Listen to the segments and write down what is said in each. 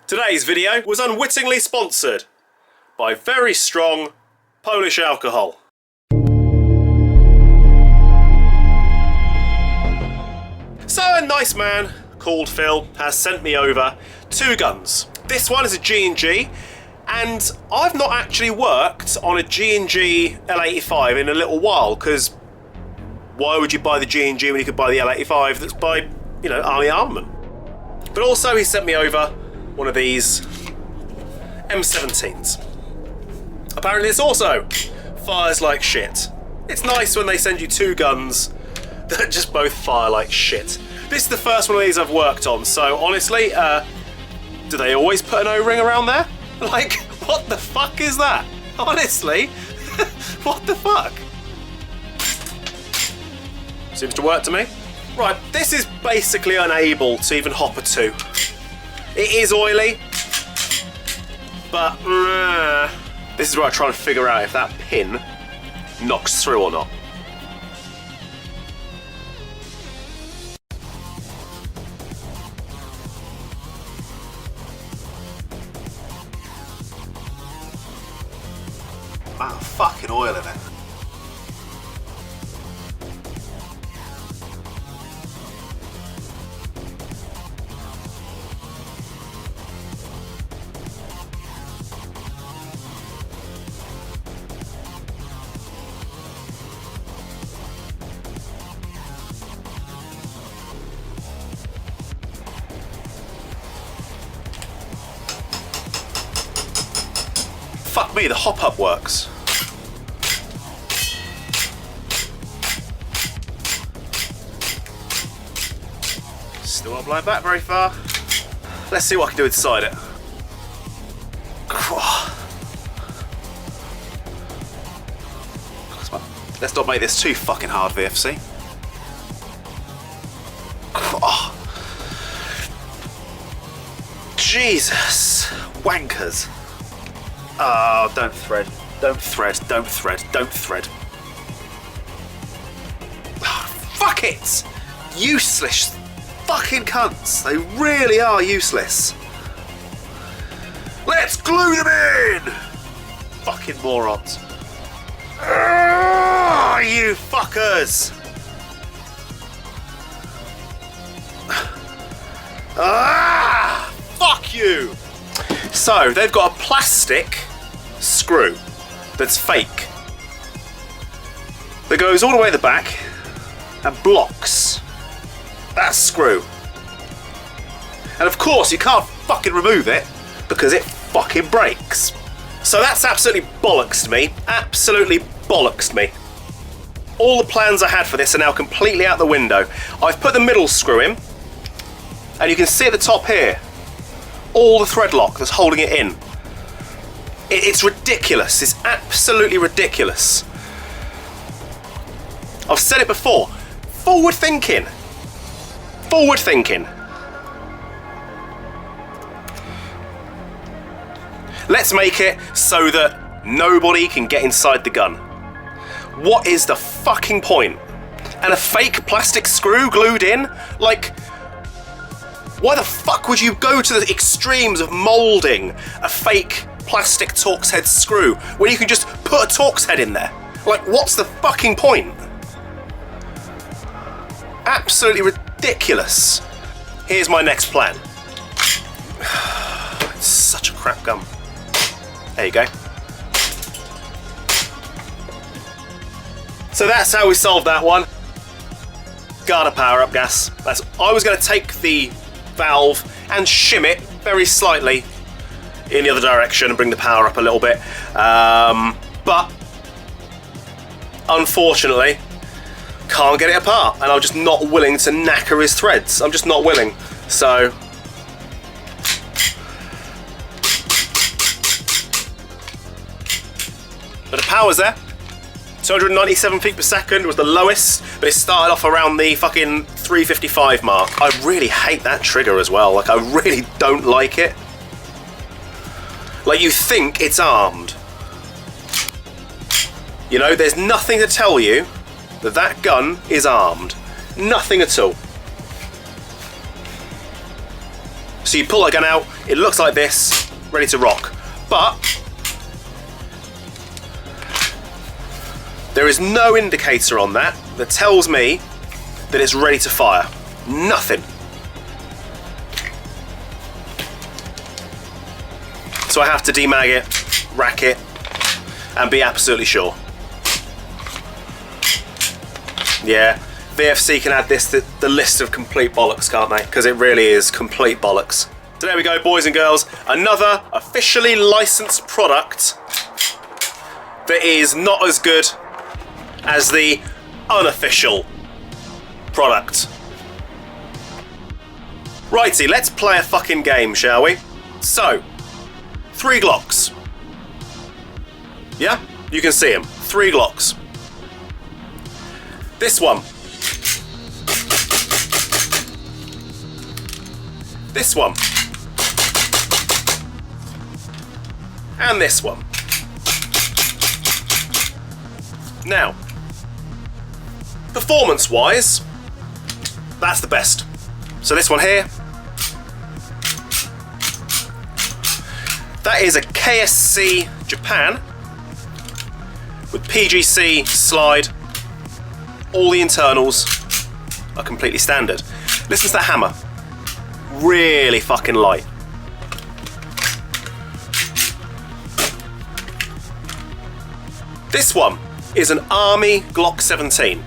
Today's video was unwittingly sponsored by very strong Polish alcohol. So a nice man called Phil has sent me over two guns. This one is a G&G, and I've not actually worked on a G&G L85 in a little while, because why would you buy the G&G when you could buy the L85 that's by, you know, Army Armament? But also he sent me over one of these M17s. Apparently this also fires like shit. It's nice when they send you two guns that just both fire like shit. This is the first one of these I've worked on, so honestly, do they always put an O-ring around there? Like, what the fuck is that? Honestly, what the fuck? Seems to work to me. Right, this is basically unable to even hop a 2. It is oily, but this is where I try and figure out if that pin knocks through or not. Wow, fucking oil in it. Fuck me, the hop-up works. Still not blowing back very far. Let's see what I can do inside it. Let's not make this too fucking hard, VFC. Jesus, wankers. Oh, don't thread, don't thread, don't thread, don't thread. Oh, fuck it! Useless fucking cunts. They really are useless. Let's glue them in! Fucking morons. Oh, you fuckers! Ah! Fuck you! So, they've got a plastic screw that's fake that goes all the way to the back and blocks that screw. And of course, you can't fucking remove it because it fucking breaks. So that's absolutely bollocks to me. Absolutely bollocks to me. All the plans I had for this are now completely out the window. I've put the middle screw in, and you can see at the top here all the thread lock that's holding it in. It's ridiculous. It's absolutely ridiculous. I've said it before. Forward thinking. Forward thinking. Let's make it so that nobody can get inside the gun. What is the fucking point? And a fake plastic screw glued in? Like, why the fuck would you go to the extremes of moulding a fake plastic Torx head screw when you can just put a Torx head in there? Like, what's the fucking point? Absolutely ridiculous. Here's my next plan. It's such a crap gun. There you go. So that's how we solved that one. Garner power up gas. I was going to take the valve and shim it very slightly in the other direction and bring the power up a little bit, but unfortunately can't get it apart, and I'm just not willing to knacker his threads. I'm just not willing. So but the power's there. 297 feet per second was the lowest, but it started off around the fucking 355 mark. I really hate that trigger as well. Like, I really don't like it. Like, you think it's armed. You know, there's nothing to tell you that that gun is armed. Nothing at all. So you pull that gun out, it looks like this, ready to rock. But there is no indicator on that tells me that it's ready to fire. Nothing. So I have to demag it, rack it, and be absolutely sure. Yeah, VFC can add this to the list of complete bollocks, can't they? Because it really is complete bollocks. So there we go, boys and girls. Another officially licensed product that is not as good as the unofficial product. Righty, let's play a fucking game, shall we? So, 3 Glocks. Yeah, you can see them. 3 Glocks. This one. This one. And this one. Now, performance-wise, that's the best. So this one here, that is a KSC Japan with PGC slide. All the internals are completely standard. Listen to that hammer. Really fucking light. This one is an Army Glock 17.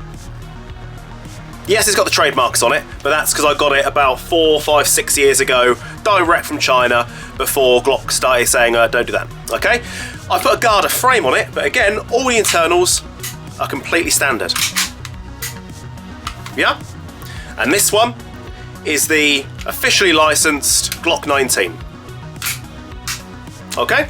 Yes, it's got the trademarks on it, but that's because I got it about 4, 5, 6 years ago, direct from China, before Glock started saying, don't do that, okay? I put a Garda frame on it, but again, all the internals are completely standard. Yeah? And this one is the officially licensed Glock 19. Okay?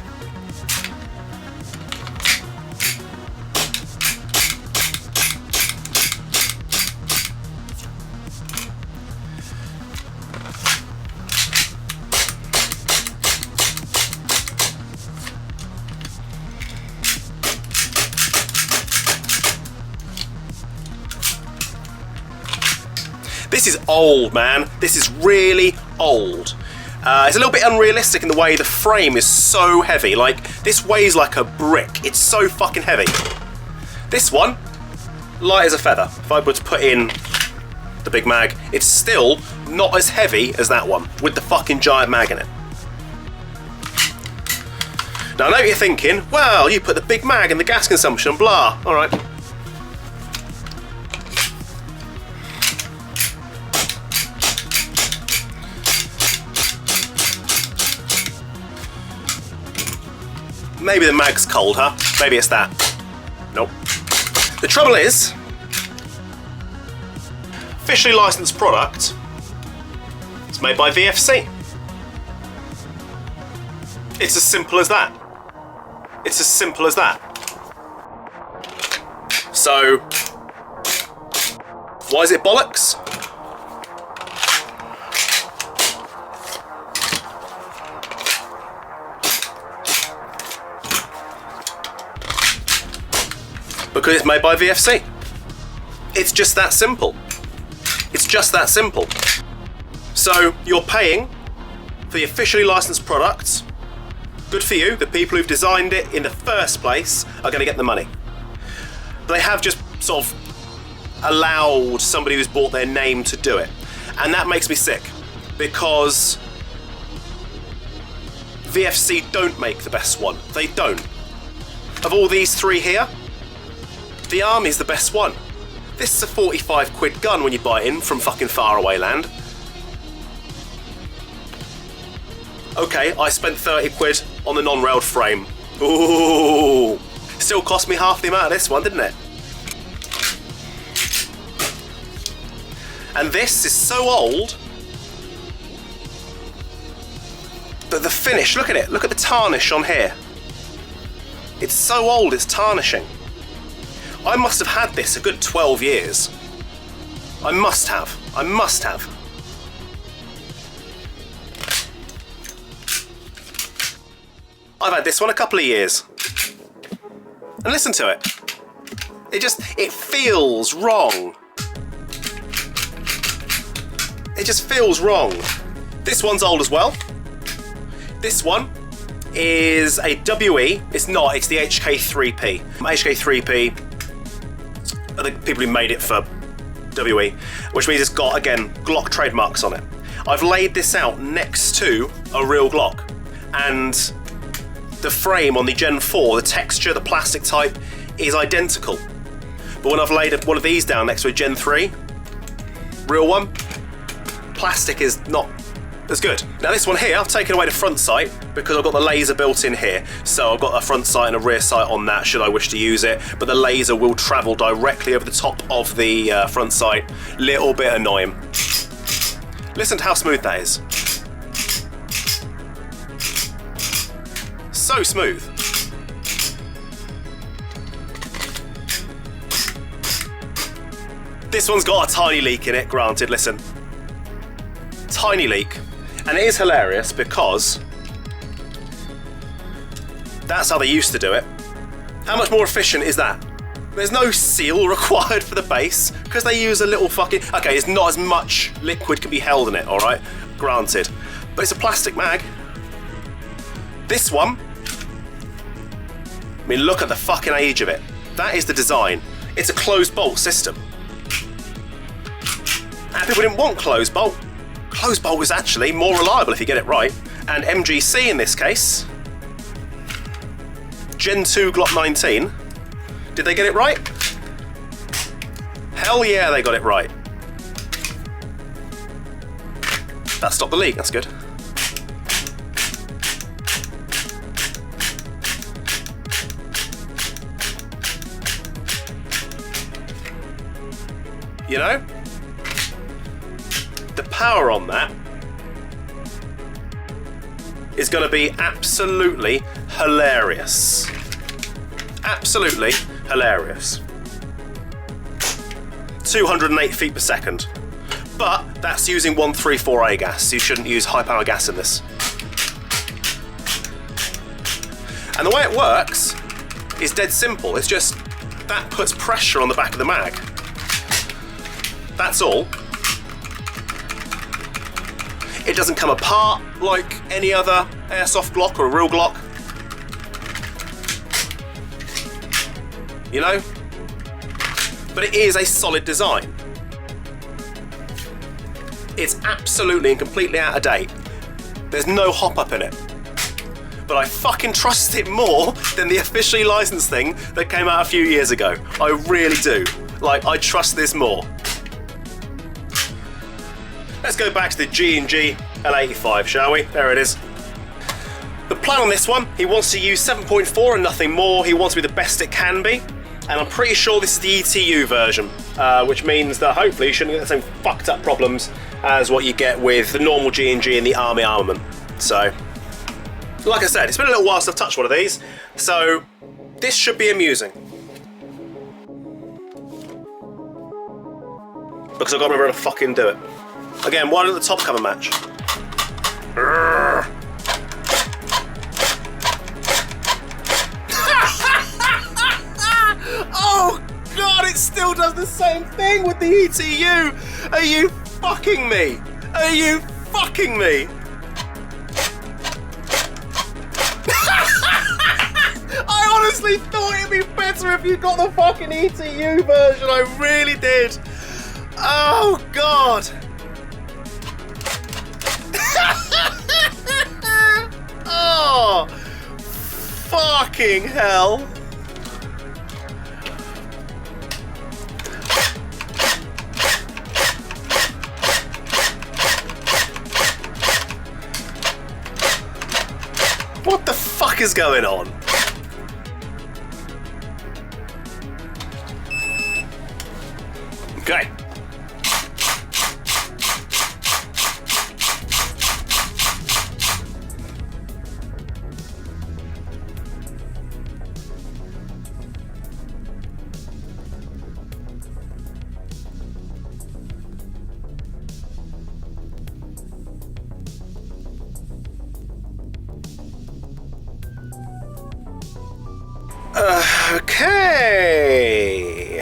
This is old, man. This is really old. It's a little bit unrealistic in the way the frame is so heavy. Like, this weighs like a brick. It's so fucking heavy. This one, light as a feather. If I were to put in the big mag, it's still not as heavy as that one, with the fucking giant mag in it. Now, I know what you're thinking, well, you put the big mag and the gas consumption, blah. All right. Maybe the mag's cold, huh? Maybe it's that. Nope. The trouble is, officially licensed product, it's made by VFC. It's as simple as that. It's as simple as that. So, why is it bollocks? Because it's made by VFC. It's just that simple. It's just that simple. So you're paying for the officially licensed products. Good for you. The people who've designed it in the first place are going to get the money. They have just sort of allowed somebody who's bought their name to do it. And that makes me sick, because VFC don't make the best one. They don't. Of all these 3 here, the Army's the best one. This is a 45 quid gun when you buy it in from fucking faraway land. Okay, I spent 30 quid on the non-railed frame. Ooh, still cost me half the amount of this one, didn't it? And this is so old that the finish, look at it, look at the tarnish on here. It's so old, it's tarnishing. I must have had this a good 12 years. I must have. I must have. I've had this one a couple of years. And listen to it. It feels wrong. It just feels wrong. This one's old as well. This one is a WE. It's not, it's the HK3P. HK3P are the people who made it for WE, which means it's got, again, Glock trademarks on it. I've laid this out next to a real Glock, and the frame on the Gen 4, the texture, the plastic type, is identical. But when I've laid one of these down next to a Gen 3, real one, plastic is not as good. Now this one here, I've taken away the front sight because I've got the laser built in here. So I've got a front sight and a rear sight on that should I wish to use it, but the laser will travel directly over the top of the front sight. Little bit annoying. Listen to how smooth that is. So smooth. This one's got a tiny leak in it, granted, listen. Tiny leak. And it is hilarious because that's how they used to do it. How much more efficient is that? There's no seal required for the base because they use a little fucking... Okay, it's not as much liquid can be held in it, all right? Granted. But it's a plastic mag. This one, I mean, look at the fucking age of it. That is the design. It's a closed bolt system. And people didn't want closed bolt. Closed bolt is actually more reliable if you get it right. And MGC in this case, Gen 2 Glock 19, did they get it right? Hell yeah, they got it right. That stopped the leak, that's good. You know? The power on that is going to be absolutely hilarious. Absolutely hilarious. 208 feet per second. But that's using 134A gas, so you shouldn't use high power gas in this. And the way it works is dead simple. It's just that puts pressure on the back of the mag. That's all. It doesn't come apart like any other airsoft Glock or a real Glock. You know? But it is a solid design. It's absolutely and completely out of date. There's no hop up in it. But I fucking trust it more than the officially licensed thing that came out a few years ago. I really do. Like, I trust this more. Let's go back to the G&G L85, shall we? There it is. The plan on this one, he wants to use 7.4 and nothing more. He wants to be the best it can be. And I'm pretty sure this is the ETU version, which means that hopefully you shouldn't get the same fucked up problems as what you get with the normal G&G and the Army armament. So, like I said, it's been a little while since I've touched one of these, so this should be amusing. Because I've got to remember how to fucking do it. Again, why didn't the top cover match? Oh god, it still does the same thing with the ETU! Are you fucking me? Are you fucking me? I honestly thought it'd be better if you got the fucking ETU version, I really did. Oh god. Oh, fucking hell. What the fuck is going on? Okay. Okay.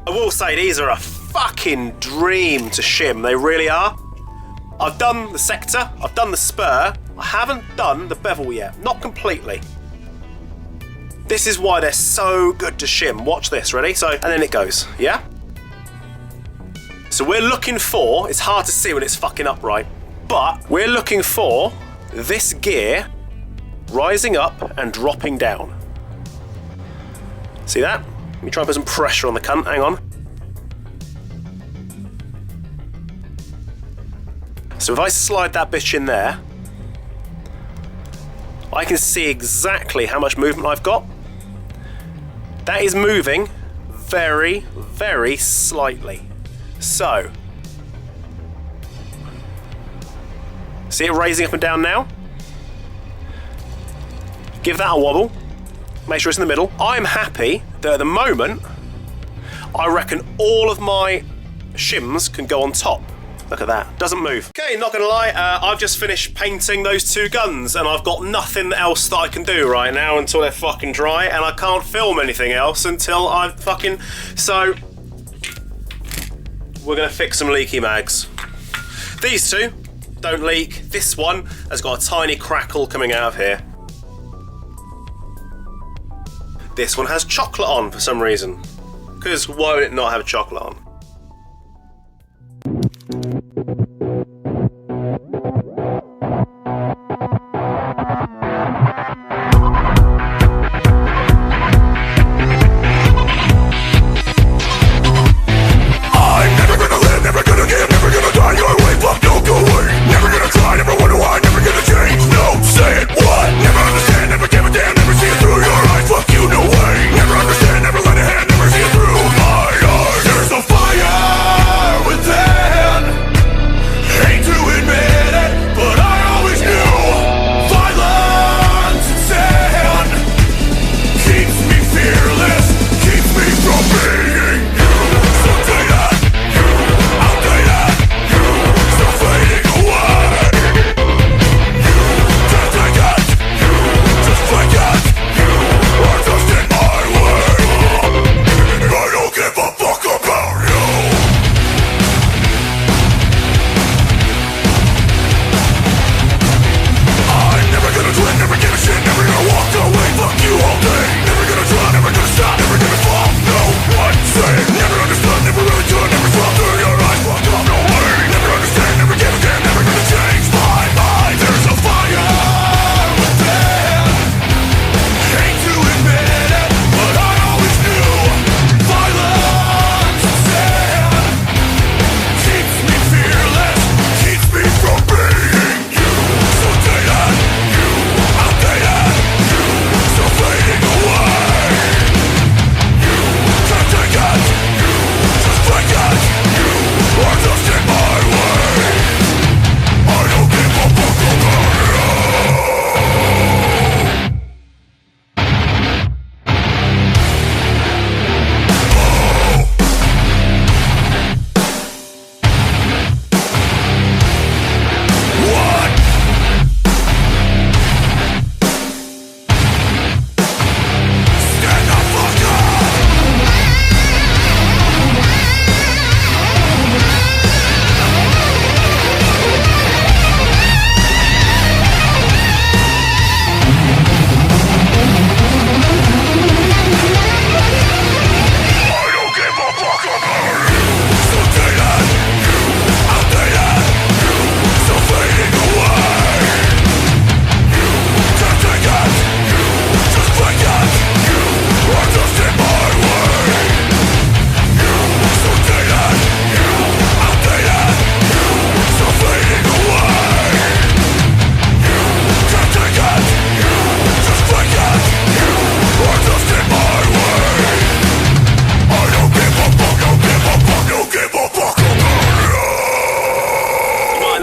I will say say, these are a fucking dream to shim. They really are. I've done the sector, I've done the spur. I haven't done the bevel yet, not completely. This is why they're so good to shim. Watch this, ready? So, and then it goes, yeah? So we're looking for, it's hard to see when it's fucking upright, but we're looking for this gear rising up and dropping down. See that? Let me try and put some pressure on the cunt, hang on. So if I slide that bitch in there, I can see exactly how much movement I've got. That is moving very, very slightly. So, see it raising up and down now? Give that a wobble. Make sure it's in the middle. I'm happy that at the moment, I reckon all of my shims can go on top. Look at that, doesn't move. Okay, not gonna lie, I've just finished painting those two guns and I've got nothing else that I can do right now until they're fucking dry, and I can't film anything else until I've fucking... So, we're gonna fix some leaky mags. These two don't leak. This one has got a tiny crackle coming out of here. This one has chocolate on for some reason. Because why would it not have chocolate on?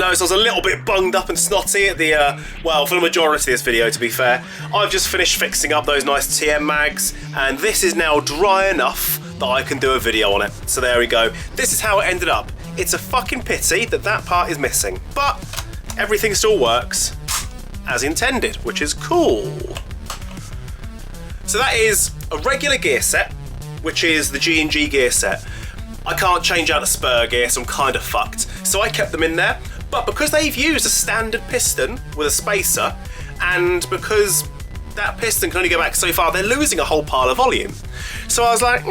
I was a little bit bunged up and snotty at the, well, for the majority of this video, to be fair. I've just finished fixing up those nice TM mags, and this is now dry enough that I can do a video on it. So there we go. This is how it ended up. It's a fucking pity that that part is missing, but everything still works as intended, which is cool. So that is a regular gear set, which is the G&G gear set. I can't change out the spur gear, so I'm kind of fucked. So I kept them in there, but because they've used a standard piston with a spacer, and because that piston can only go back so far, they're losing a whole pile of volume. So I was like,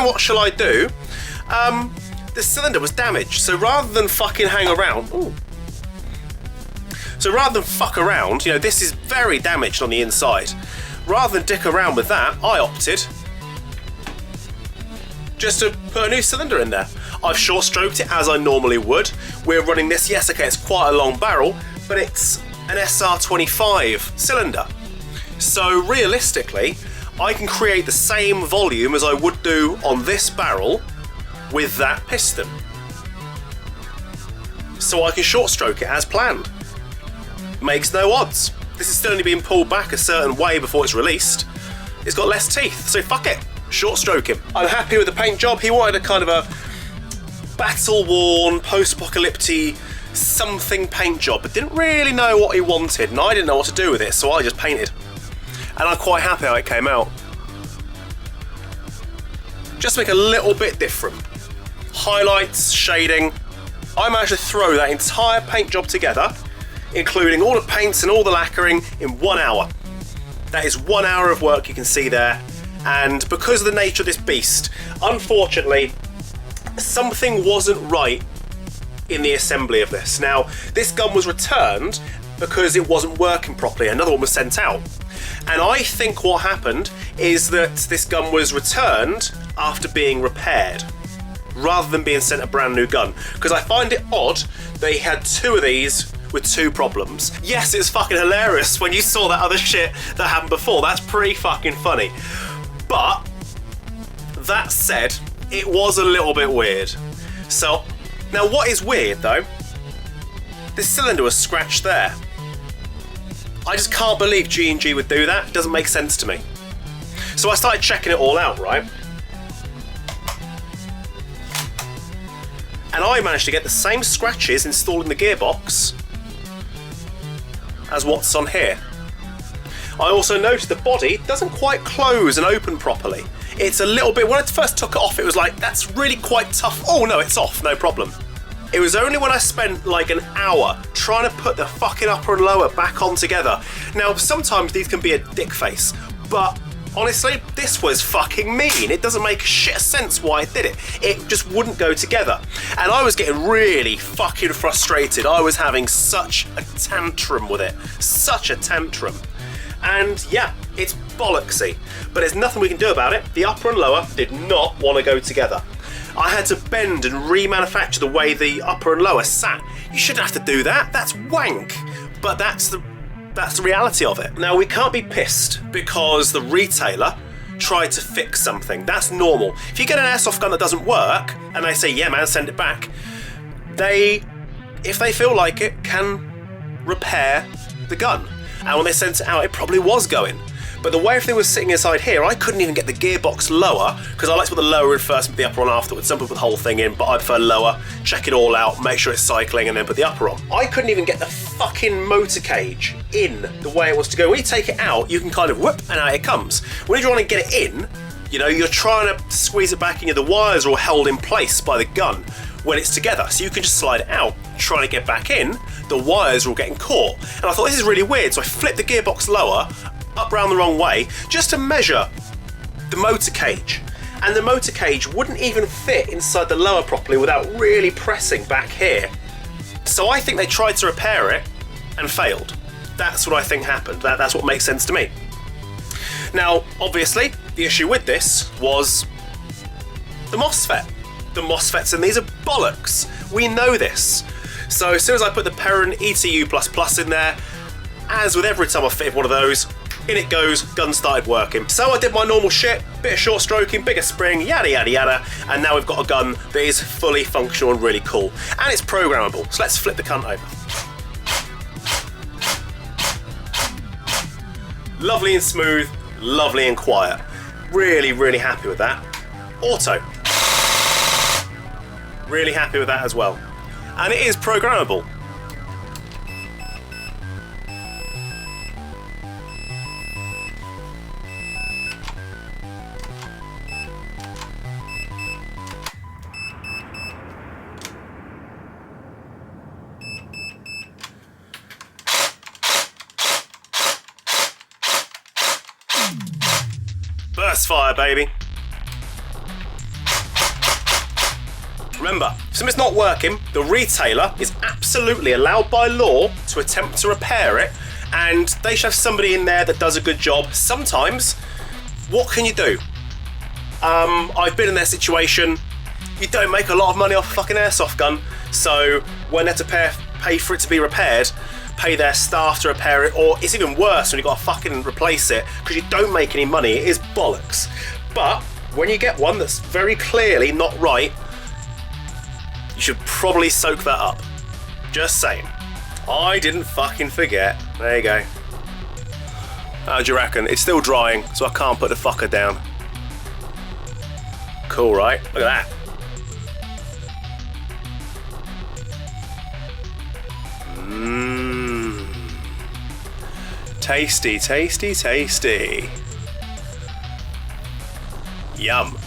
what shall I do? The cylinder was damaged, so rather than fucking hang around, fuck around, you know, this is very damaged on the inside. Rather than dick around with that, I opted just to put a new cylinder in there. I've short stroked it as I normally would. We're running this, yes, okay, it's quite a long barrel, but it's an SR25 cylinder. So realistically, I can create the same volume as I would do on this barrel with that piston. So I can short stroke it as planned. Makes no odds. This is still only being pulled back a certain way before it's released. It's got less teeth, so fuck it. Short stroke him. I'm happy with the paint job. He wanted a kind of a battle-worn, post-apocalyptic something paint job, but didn't really know what he wanted, and I didn't know what to do with it, so I just painted. And I'm quite happy how it came out. Just to make it a little bit different. Highlights, shading. I managed to throw that entire paint job together, including all the paints and all the lacquering, in 1 hour. That is 1 hour of work you can see there. And because of the nature of this beast, unfortunately, something wasn't right in the assembly of this. Now, this gun was returned because it wasn't working properly. Another one was sent out. And I think what happened is that this gun was returned after being repaired, rather than being sent a brand new gun. Because I find it odd they had 2 of these with 2 problems. Yes, it's fucking hilarious when you saw that other shit that happened before. That's pretty fucking funny. But that said, it was a little bit weird. So now what is weird though, this cylinder was scratched there. I just can't believe G&G would do that. It doesn't make sense to me. So I started checking it all out, right? And I managed to get the same scratches installed in the gearbox as what's on here. I also noticed the body doesn't quite close and open properly. It's a little bit, when I first took it off, it was like, that's really quite tough. Oh no, it's off, no problem. It was only when I spent like an hour trying to put the fucking upper and lower back on together. Now, sometimes these can be a dick face, but honestly, this was fucking mean. It doesn't make shit sense why I did it. It just wouldn't go together. And I was getting really fucking frustrated. I was having such a tantrum with it. Such a tantrum. And yeah, it's bollocksy, but there's nothing we can do about it. The upper and lower did not want to go together. I had to bend and remanufacture the way the upper and lower sat. You shouldn't have to do that. That's wank. But that's the reality of it. Now, we can't be pissed because the retailer tried to fix something. That's normal. If you get an airsoft gun that doesn't work and they say, yeah man, send it back, if they feel like it, can repair the gun. And when they sent it out, it probably was going. But the way everything was sitting inside here, I couldn't even get the gearbox lower, because I like to put the lower in first and put the upper on afterwards. Some people put the whole thing in, but I prefer lower, check it all out, make sure it's cycling, and then put the upper on. I couldn't even get the fucking motor cage in the way it was to go. When you take it out, you can kind of whoop, and out it comes. When you want to get it in, you know, you're trying to squeeze it back in, the wires are all held in place by the gun when it's together, so you can just slide it out. Trying to get back in, the wires are all getting caught. And I thought, this is really weird, so I flipped the gearbox lower, up round the wrong way, just to measure the motor cage. And the motor cage wouldn't even fit inside the lower properly without really pressing back here. So I think they tried to repair it and failed. That's what I think happened. That's what makes sense to me. Now, obviously, the issue with this was the MOSFET. The MOSFETs in these are bollocks. We know this. So as soon as I put the Perrin ETU++ in there, as with every time I fitted one of those, in it goes, gun started working. So I did my normal shit, bit of short stroking, bigger spring, yada yada yada, and now we've got a gun that is fully functional and really cool. And it's programmable, so let's flip the cunt over. Lovely and smooth, lovely and quiet. Really, really happy with that. Auto. Really happy with that as well. And it is programmable. That's fire, baby. Remember, if something's not working, the retailer is absolutely allowed by law to attempt to repair it, and they should have somebody in there that does a good job. Sometimes, what can you do? I've been in their situation. You don't make a lot of money off a fucking airsoft gun, so when they have to pay for it to be repaired, pay their staff to repair it, or it's even worse when you've got to fucking replace it because you don't make any money. It is bollocks. But when you get one that's very clearly not right, you should probably soak that up. Just saying. I didn't fucking forget. There you go. How do you reckon? It's still drying, so I can't put the fucker down. Cool, right? Look at that. Mmm. Tasty, tasty, tasty. Yum.